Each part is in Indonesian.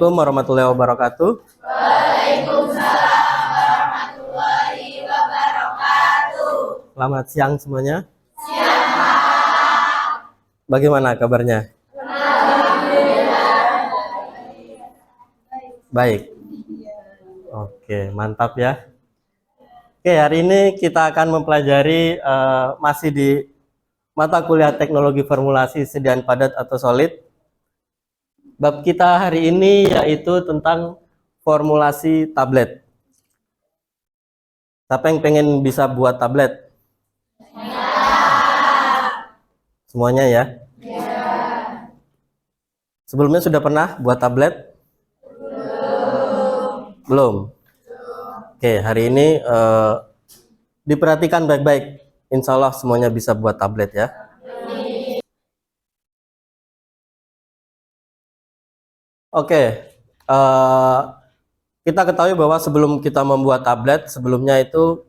Assalamualaikum warahmatullahi wabarakatuh. Waalaikumsalam warahmatullahi wabarakatuh. Selamat siang semuanya. Bagaimana kabarnya? Baik. Oke, mantap ya. Oke, hari ini kita akan mempelajari masih di mata kuliah teknologi formulasi sediaan padat atau solid. Bab kita hari ini yaitu tentang formulasi tablet. Siapa yang pengen bisa buat tablet? Semuanya ya? Sebelumnya sudah pernah buat tablet? Belum. Oke, hari ini diperhatikan baik-baik. Insya Allah semuanya bisa buat tablet ya. Oke, kita ketahui bahwa sebelum kita membuat tablet, sebelumnya itu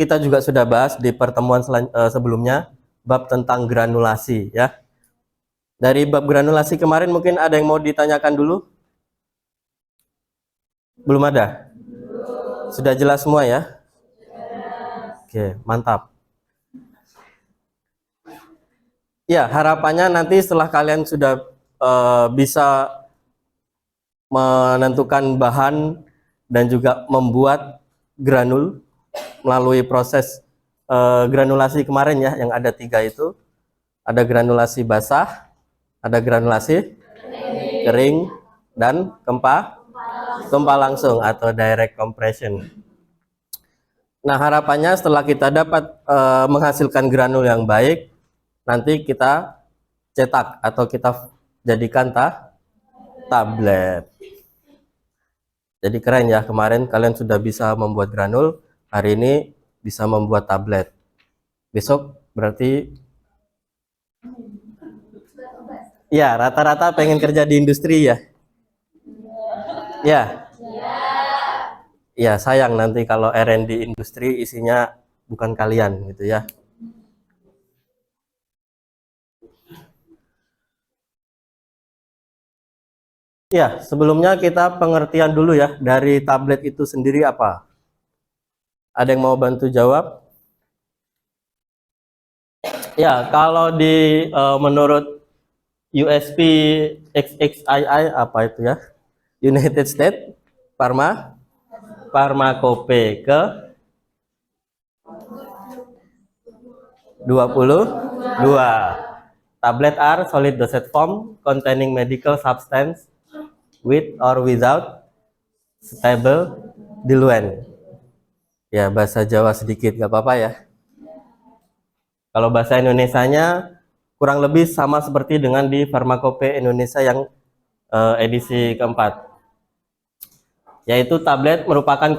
kita juga sudah bahas di pertemuan sebelumnya bab tentang granulasi ya. Dari bab granulasi kemarin mungkin ada yang mau ditanyakan dulu? Belum ada? Sudah jelas semua ya? Oke, mantap. Ya, harapannya nanti setelah kalian sudah bisa menentukan bahan dan juga membuat granul melalui proses granulasi kemarin ya, yang ada 3 itu. Ada granulasi basah, ada granulasi kering, dan gempa langsung atau direct compression. Nah, harapannya setelah kita dapat menghasilkan granul yang baik, nanti kita cetak atau kita jadikan tablet. Jadi keren ya, kemarin kalian sudah bisa membuat granul, hari ini bisa membuat tablet. Besok berarti ya rata-rata pengen kerja di industri ya. Ya. Ya, sayang nanti kalau R&D industri isinya bukan kalian gitu ya. Ya, sebelumnya kita pengertian dulu ya dari tablet itu sendiri apa? Ada yang mau bantu jawab? Ya, kalau di menurut USP XXII apa itu ya? United States Pharmacope ke 22. Tablet are solid dosage form containing medical substance with or without stable diluent. Ya, bahasa Jawa sedikit gak apa-apa ya. Kalau bahasa Indonesianya kurang lebih sama seperti dengan di Pharmacope Indonesia yang edisi keempat. Yaitu tablet merupakan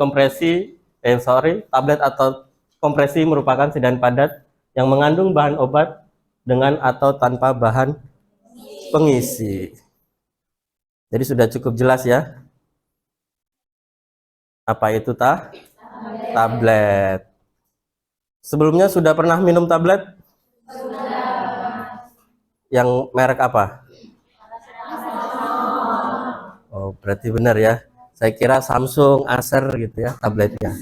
tablet atau kompresi merupakan sediaan padat yang mengandung bahan obat dengan atau tanpa bahan pengisi. Jadi sudah cukup jelas ya. Apa itu tablet? Sebelumnya sudah pernah minum tablet? Sudah. Yang merek apa? Oh, berarti benar ya. Saya kira Samsung, Acer gitu ya tabletnya.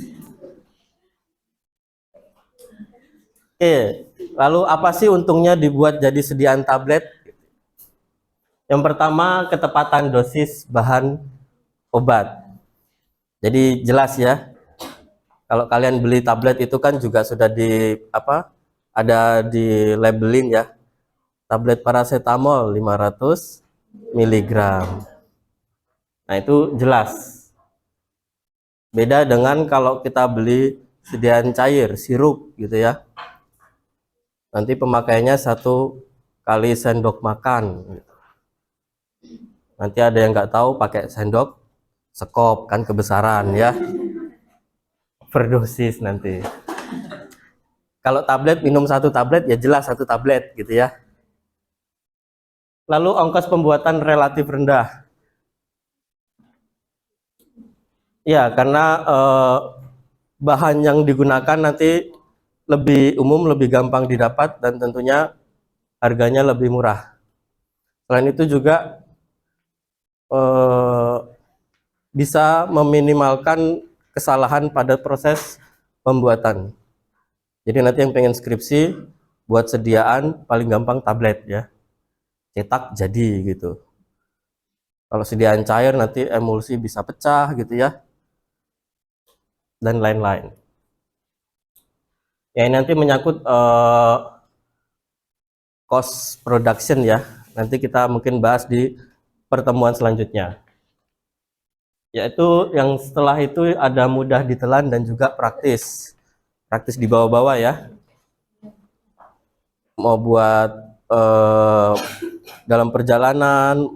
Oke, lalu apa sih untungnya dibuat jadi sediaan tablet? Yang pertama, ketepatan dosis bahan obat. Jadi jelas ya. Kalau kalian beli tablet itu kan juga sudah ada di labeling ya. Tablet paracetamol 500 mg. Nah, itu jelas. Beda dengan kalau kita beli sediaan cair, sirup gitu ya. Nanti pemakaiannya 1 kali sendok makan. Nanti ada yang nggak tahu pakai sendok sekop kan kebesaran ya. Overdosis nanti. Kalau tablet minum 1 tablet ya jelas 1 tablet gitu ya. Lalu ongkos pembuatan relatif rendah. Ya, karena bahan yang digunakan nanti lebih umum, lebih gampang didapat dan tentunya harganya lebih murah. Selain itu juga eh, bisa meminimalkan kesalahan pada proses pembuatan. Jadi nanti yang pengen skripsi buat sediaan paling gampang tablet ya, cetak jadi gitu. Kalau sediaan cair nanti emulsi bisa pecah gitu ya, dan lain-lain. Ya ini nanti menyangkut cost production ya. Nanti kita mungkin bahas di pertemuan selanjutnya. Yaitu yang setelah itu ada mudah ditelan dan juga praktis. Praktis di bawah-bawah ya. Mau buat dalam perjalanan,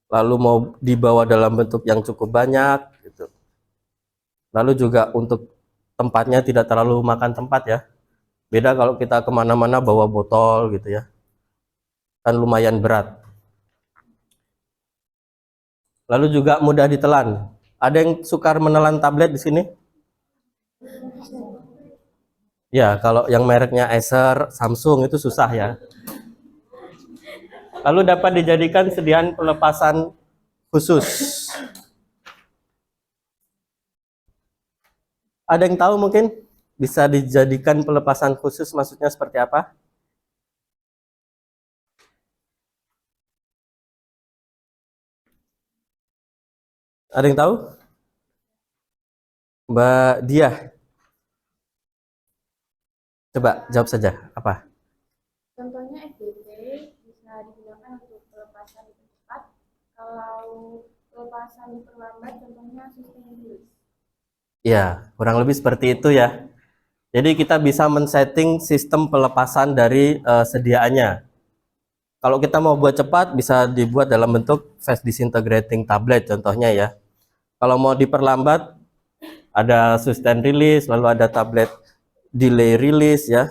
lalu mau dibawa dalam bentuk yang cukup banyak gitu. Lalu juga untuk tempatnya tidak terlalu makan tempat ya. Beda kalau kita kemana-mana bawa botol gitu ya, kan lumayan berat. Lalu juga mudah ditelan. Ada yang sukar menelan tablet di sini? Ya, kalau yang mereknya Acer, Samsung itu susah ya. Lalu dapat dijadikan sediaan pelepasan khusus. Ada yang tahu mungkin bisa dijadikan pelepasan khusus maksudnya seperti apa? Ada yang tahu? Mbak Diah, coba jawab saja. Apa? Contohnya FBT bisa digunakan untuk pelepasan cepat. Kalau pelepasan diperlambat, contohnya sustained release. Ya, kurang lebih seperti itu ya. Jadi kita bisa men-setting sistem pelepasan dari sediaannya. Kalau kita mau buat cepat, bisa dibuat dalam bentuk fast disintegrating tablet contohnya ya. Kalau mau diperlambat, ada sustain release, lalu ada tablet delay release ya.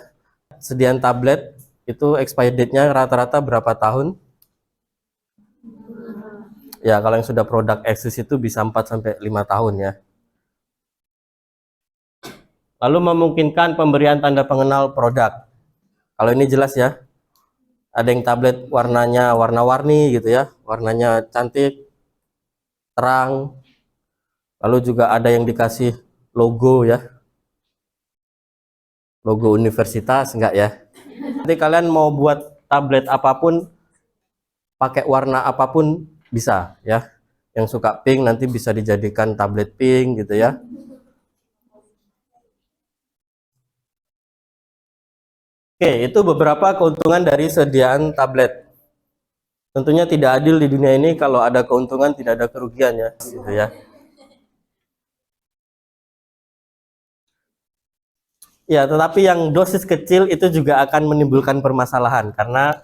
Sediaan tablet itu expired date-nya rata-rata berapa tahun? Ya, kalau yang sudah produk eksis itu bisa 4-5 tahun ya. Lalu memungkinkan pemberian tanda pengenal produk. Kalau ini jelas ya. Ada yang tablet warnanya warna-warni gitu ya. Warnanya cantik, terang. Lalu juga ada yang dikasih logo ya. Logo universitas enggak ya. Nanti kalian mau buat tablet apapun, pakai warna apapun bisa ya. Yang suka pink nanti bisa dijadikan tablet pink gitu ya. Oke, itu beberapa keuntungan dari sediaan tablet. Tentunya tidak adil di dunia ini kalau ada keuntungan tidak ada kerugian ya, gitu ya. Ya, tetapi yang dosis kecil itu juga akan menimbulkan permasalahan karena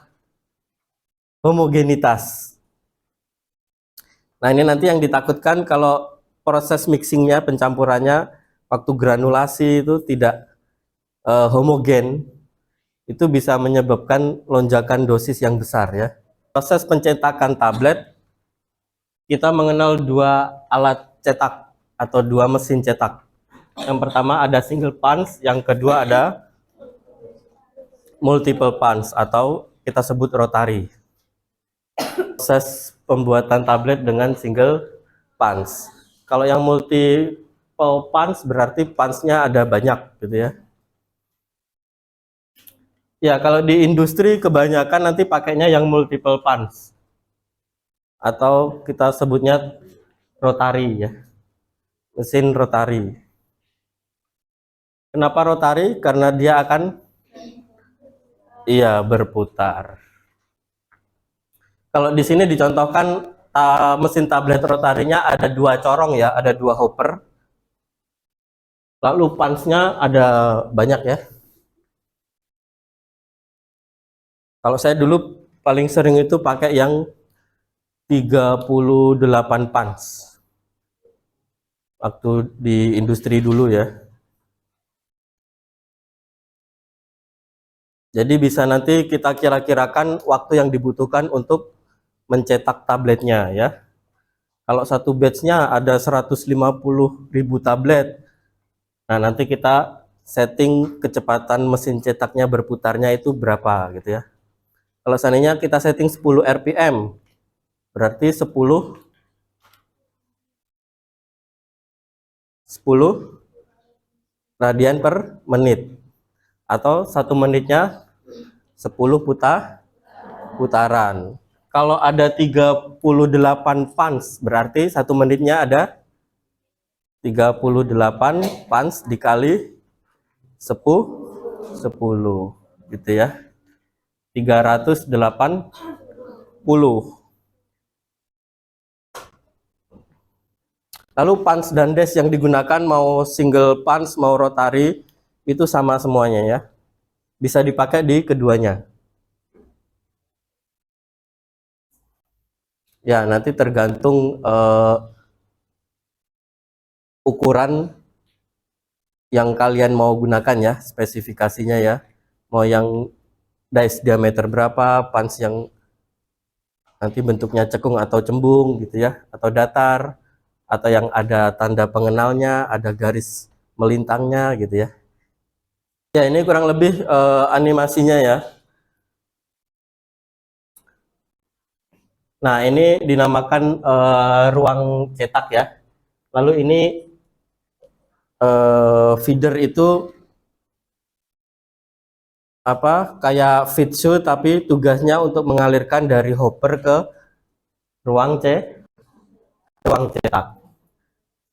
homogenitas. Nah, ini nanti yang ditakutkan kalau proses mixingnya, pencampurannya, waktu granulasi itu tidak homogen, itu bisa menyebabkan lonjakan dosis yang besar ya. Proses pencetakan tablet, kita mengenal dua alat cetak atau dua mesin cetak. Yang pertama ada single punch, yang kedua ada multiple punch atau kita sebut rotary. Proses pembuatan tablet dengan single punch. Kalau yang multiple punch berarti punch-nya ada banyak gitu ya. Ya, kalau di industri kebanyakan nanti pakainya yang multiple punch. Atau kita sebutnya rotary ya. Mesin rotary. Kenapa rotary? Karena dia akan berputar. Kalau di sini dicontohkan mesin tablet rotarinya ada dua corong ya, ada dua hopper. Lalu punch-nya ada banyak ya. Kalau saya dulu paling sering itu pakai yang 38 punch. Waktu di industri dulu ya. Jadi bisa nanti kita kira-kirakan waktu yang dibutuhkan untuk mencetak tabletnya ya. Kalau satu batch-nya ada 150.000 tablet. Nah, nanti kita setting kecepatan mesin cetaknya berputarnya itu berapa gitu ya. Kalau seandainya kita setting 10 RPM, berarti 10 radian per menit, atau 1 menitnya 10 putaran. Kalau ada 38 punch, berarti 1 menitnya ada 38 punch dikali 10 gitu ya. 380. Lalu punch dan dash yang digunakan mau single punch mau rotary itu sama semuanya ya. Bisa dipakai di keduanya. Ya, nanti tergantung ukuran yang kalian mau gunakan ya, spesifikasinya ya. Mau yang dice diameter berapa, punch yang nanti bentuknya cekung atau cembung gitu ya, atau datar, atau yang ada tanda pengenalnya, ada garis melintangnya gitu ya. Ya, ini kurang lebih animasinya ya. Nah, ini dinamakan ruang cetak ya. Lalu ini feeder itu apa? Kayak feed shoe tapi tugasnya untuk mengalirkan dari hopper ke ruang cetak.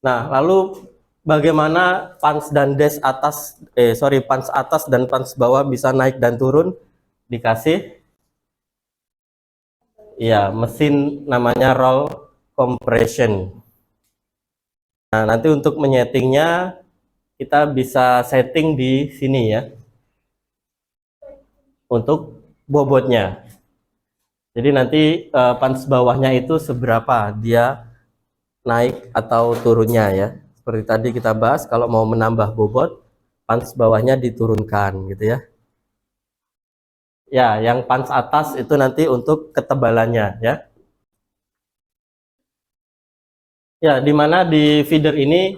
Nah, lalu bagaimana punch dan dash punch atas dan punch bawah bisa naik dan turun? Dikasih ya mesin namanya roll compression. Nah, nanti untuk menyetingnya kita bisa setting di sini ya. Untuk bobotnya. Jadi nanti punch bawahnya itu seberapa dia naik atau turunnya ya. Seperti tadi kita bahas, kalau mau menambah bobot, punch bawahnya diturunkan gitu ya. Ya, yang punch atas itu nanti untuk ketebalannya ya. Ya, dimana di feeder ini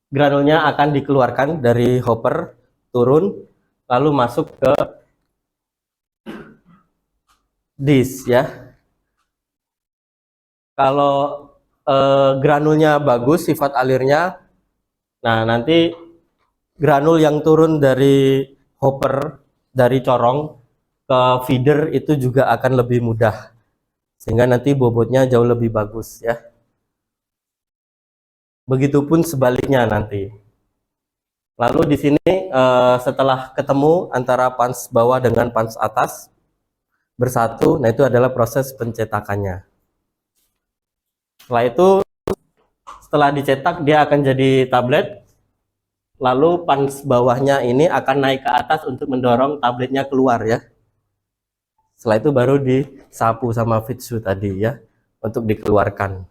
granulnya akan dikeluarkan dari hopper, turun, lalu masuk ke disk ya. Kalau granulnya bagus, sifat alirnya, nah nanti granul yang turun dari hopper, dari corong ke feeder itu juga akan lebih mudah, sehingga nanti bobotnya jauh lebih bagus ya. Begitupun sebaliknya nanti. Lalu di sini setelah ketemu antara punch bawah dengan punch atas bersatu, nah itu adalah proses pencetakannya. Setelah itu, setelah dicetak dia akan jadi tablet. Lalu punch bawahnya ini akan naik ke atas untuk mendorong tabletnya keluar ya. Setelah itu baru disapu sama Fitsu tadi ya, untuk dikeluarkan.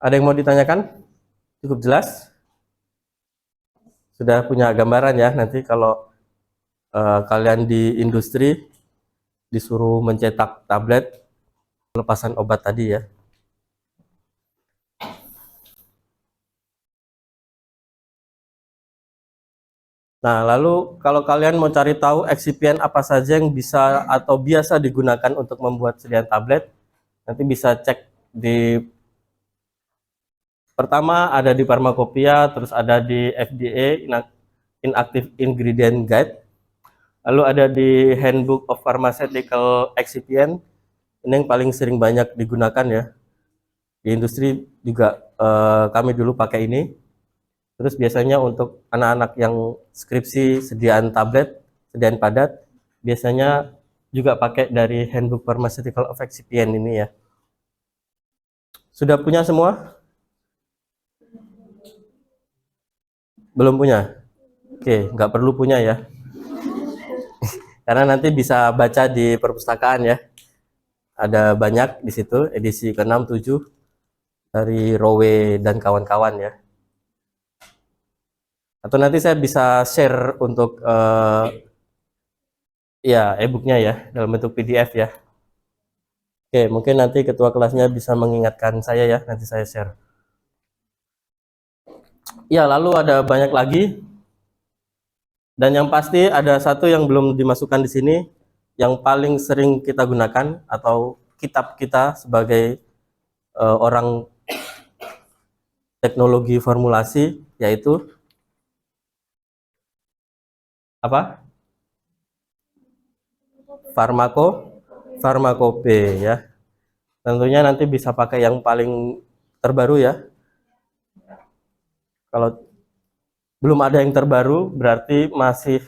Ada yang mau ditanyakan? Cukup jelas? Sudah punya gambaran ya, nanti kalau kalian di industri disuruh mencetak tablet pelepasan obat tadi ya. Nah, lalu kalau kalian mau cari tahu eksipien apa saja yang bisa atau biasa digunakan untuk membuat sediaan tablet, nanti bisa cek di pertama ada di Pharmacopeia, terus ada di FDA Inactive Ingredient Guide, lalu ada di Handbook of Pharmaceutical Excipient. Ini yang paling sering banyak digunakan ya. Di industri juga kami dulu pakai ini. Terus biasanya untuk anak-anak yang skripsi sediaan tablet, sediaan padat, biasanya juga pakai dari Handbook Pharmaceutical of Excipient ini ya. Sudah punya semua? Belum punya? Oke, nggak perlu punya ya. Karena nanti bisa baca di perpustakaan ya. Ada banyak di situ, edisi ke-6, 7 dari Rowe dan kawan-kawan ya. Atau nanti saya bisa share untuk ya e-booknya ya, dalam bentuk PDF ya. Oke, mungkin nanti ketua kelasnya bisa mengingatkan saya ya, nanti saya share. Ya, lalu ada banyak lagi Dan yang pasti ada satu yang belum dimasukkan di sini, yang paling sering kita gunakan atau kitab kita sebagai orang teknologi formulasi, yaitu apa? Farmakope ya. Tentunya nanti bisa pakai yang paling terbaru ya. Kalau belum ada yang terbaru, berarti masih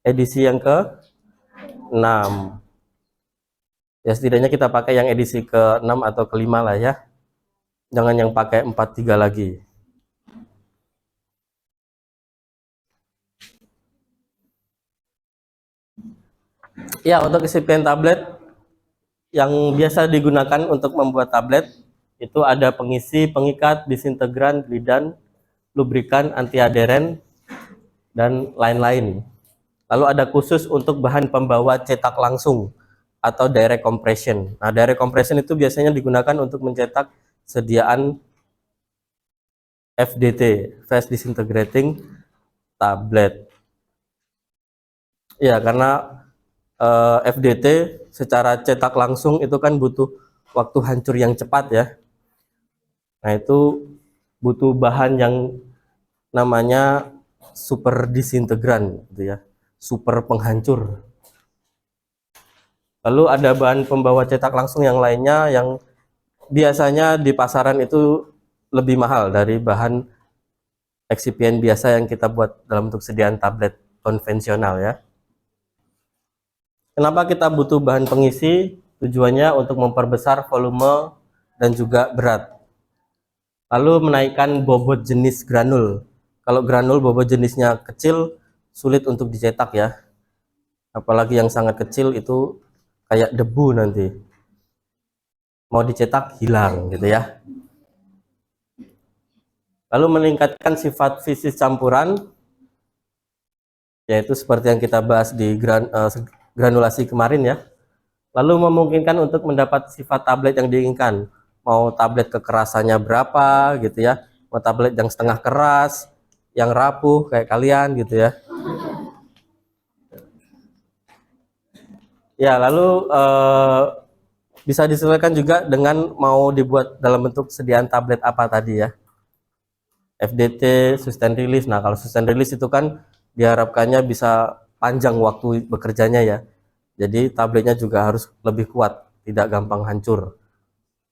edisi yang ke-6. Ya setidaknya kita pakai yang edisi ke-6 atau ke-5 lah ya. Jangan yang pakai 4.3 lagi. Ya, untuk resipen tablet yang biasa digunakan untuk membuat tablet itu ada pengisi, pengikat, disintegran, glidan, lubrikan, antiaderen, dan lain-lain. Lalu ada khusus untuk bahan pembawa cetak langsung atau direct compression. Nah, direct compression itu biasanya digunakan untuk mencetak sediaan FDT, Fast Disintegrating Tablet. Ya, karena FDT secara cetak langsung itu kan butuh waktu hancur yang cepat ya. Nah, itu butuh bahan yang namanya super disintegran gitu ya, super penghancur. Lalu ada bahan pembawa cetak langsung yang lainnya yang biasanya di pasaran itu lebih mahal dari bahan eksipien biasa yang kita buat dalam bentuk sediaan tablet konvensional ya. Kenapa kita butuh bahan pengisi? Tujuannya untuk memperbesar volume dan juga berat. Lalu menaikkan bobot jenis granul. Kalau granul bobot jenisnya kecil, sulit untuk dicetak ya. Apalagi yang sangat kecil itu kayak debu nanti. Mau dicetak hilang gitu ya. Lalu meningkatkan sifat fisik campuran, yaitu seperti yang kita bahas di granulasi kemarin ya. Lalu memungkinkan untuk mendapat sifat tablet yang diinginkan. Mau tablet kekerasannya berapa gitu ya. Mau tablet yang setengah keras, yang rapuh kayak kalian gitu ya. Ya, lalu bisa disesuaikan juga dengan mau dibuat dalam bentuk sediaan tablet apa tadi ya. FDT, sustain release. Nah, kalau sustain release itu kan diharapkannya bisa panjang waktu bekerjanya ya. Jadi tabletnya juga harus lebih kuat, tidak gampang hancur.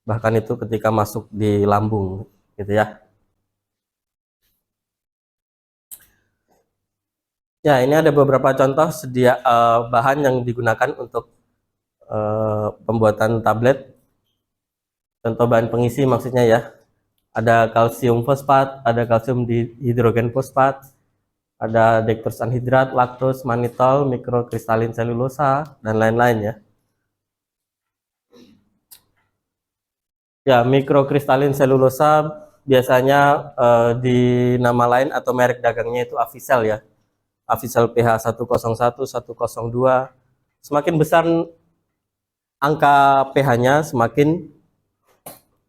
Bahkan itu ketika masuk di lambung gitu ya. Ya, ini ada beberapa contoh bahan yang digunakan untuk pembuatan tablet. Contoh bahan pengisi maksudnya ya. Ada kalsium fosfat, ada kalsium hidrogen fosfat, ada dextrose anhidrat, laktos, manitol, mikrokristalin selulosa, dan lain-lain ya. Ya, mikrokristalin selulosa biasanya di nama lain atau merek dagangnya itu Avicel ya. Avicel pH 101, 102. Semakin besar angka pH-nya, semakin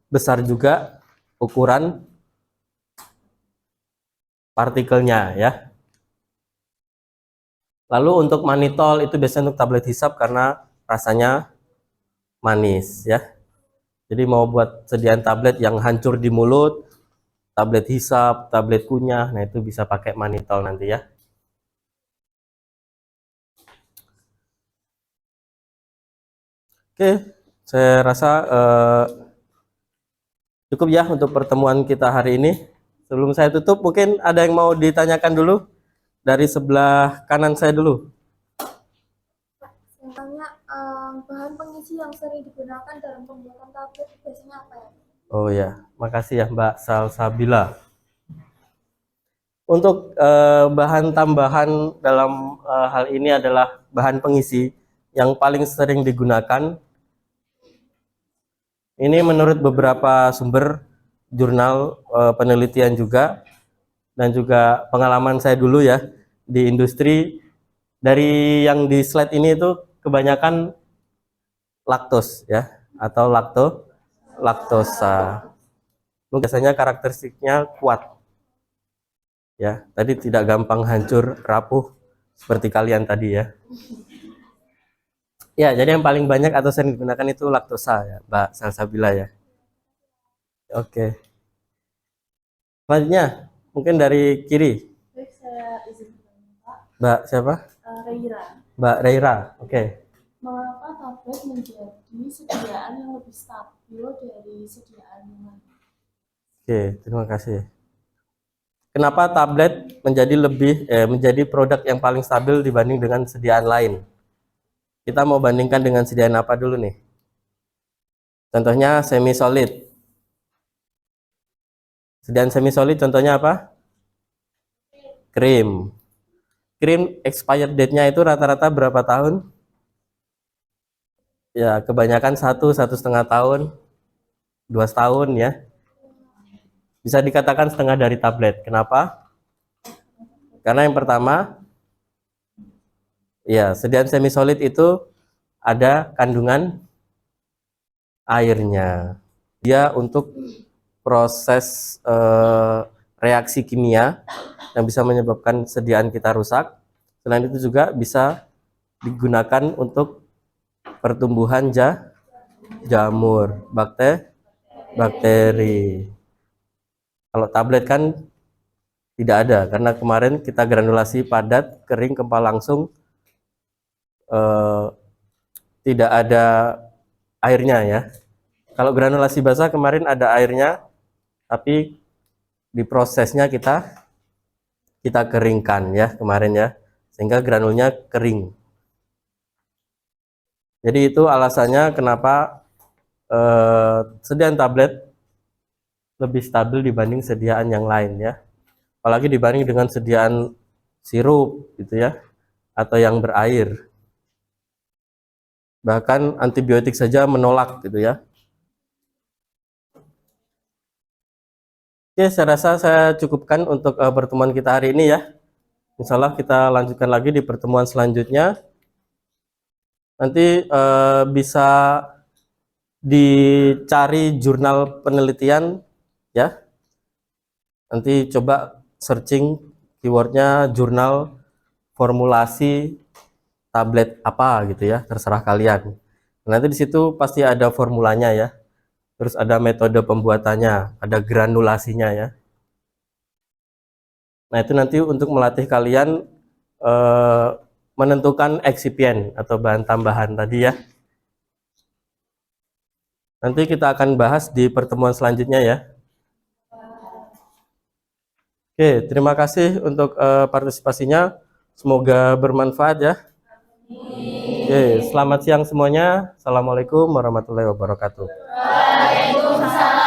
besar juga ukuran partikelnya ya. Lalu untuk manitol itu biasanya untuk tablet hisap karena rasanya manis ya. Jadi mau buat sediaan tablet yang hancur di mulut, tablet hisap, tablet kunyah, nah itu bisa pakai manitol nanti ya. Oke, saya rasa cukup ya untuk pertemuan kita hari ini. Sebelum saya tutup, mungkin ada yang mau ditanyakan dulu dari sebelah kanan saya dulu. Pak, saya tanya, bahan pengisi yang sering digunakan dalam pembuatan tablet biasanya apa ya? Oh ya, makasih ya Mbak Salsabila. Untuk bahan tambahan dalam hal ini adalah bahan pengisi yang paling sering digunakan. Ini menurut beberapa sumber jurnal penelitian juga dan juga pengalaman saya dulu ya di industri. Dari yang di slide ini itu kebanyakan laktos ya atau laktosa. Biasanya karakteristiknya kuat. Ya, tadi tidak gampang hancur, rapuh, seperti kalian tadi ya. Ya, jadi yang paling banyak atau sering digunakan itu laktosa ya, Mbak Salsabila ya. Oke. Selanjutnya, mungkin dari kiri. Baik, saya izin bertanya, Pak. Mbak siapa? Reira, Mbak Reira. Oke. mengapa tablet menjadi sediaan yang lebih stabil dari sediaan yang lain? Oke, terima kasih. Kenapa tablet menjadi produk yang paling stabil dibanding dengan sediaan lain? Kita mau bandingkan dengan sediaan apa dulu nih? Contohnya semi solid. Sediaan semi solid contohnya apa? Krim. Krim expired date-nya itu rata-rata berapa tahun? Ya, kebanyakan 1,5 tahun, 2 tahun ya. Bisa dikatakan setengah dari tablet. Kenapa? Karena yang pertama, ya, sediaan semi solid itu ada kandungan airnya. Dia untuk proses reaksi kimia yang bisa menyebabkan sediaan kita rusak. Selain itu juga bisa digunakan untuk pertumbuhan jamur, bakteri. Kalau tablet kan tidak ada, karena kemarin kita granulasi padat, kering, kempal langsung, tidak ada airnya ya. Kalau granulasi basah kemarin ada airnya, tapi di prosesnya kita keringkan ya kemarin ya, sehingga granulnya kering. Jadi itu alasannya kenapa sediaan tablet lebih stabil dibanding sediaan yang lain ya. Apalagi dibanding dengan sediaan sirup gitu ya, atau yang berair. Bahkan antibiotik saja menolak gitu ya. Oke, saya rasa saya cukupkan untuk pertemuan kita hari ini ya. Insya Allah kita lanjutkan lagi di pertemuan selanjutnya. Nanti bisa dicari jurnal penelitian ya. Nanti coba searching keywordnya jurnal formulasi tablet apa gitu ya, terserah kalian. Nanti di situ pasti ada formulanya ya. Terus ada metode pembuatannya, ada granulasinya ya. Nah, itu nanti untuk melatih kalian menentukan eksipien atau bahan tambahan tadi ya. Nanti kita akan bahas di pertemuan selanjutnya ya. Oke, terima kasih untuk partisipasinya. Semoga bermanfaat ya. Oke, selamat siang semuanya. Assalamualaikum warahmatullahi wabarakatuh. Waalaikumsalam.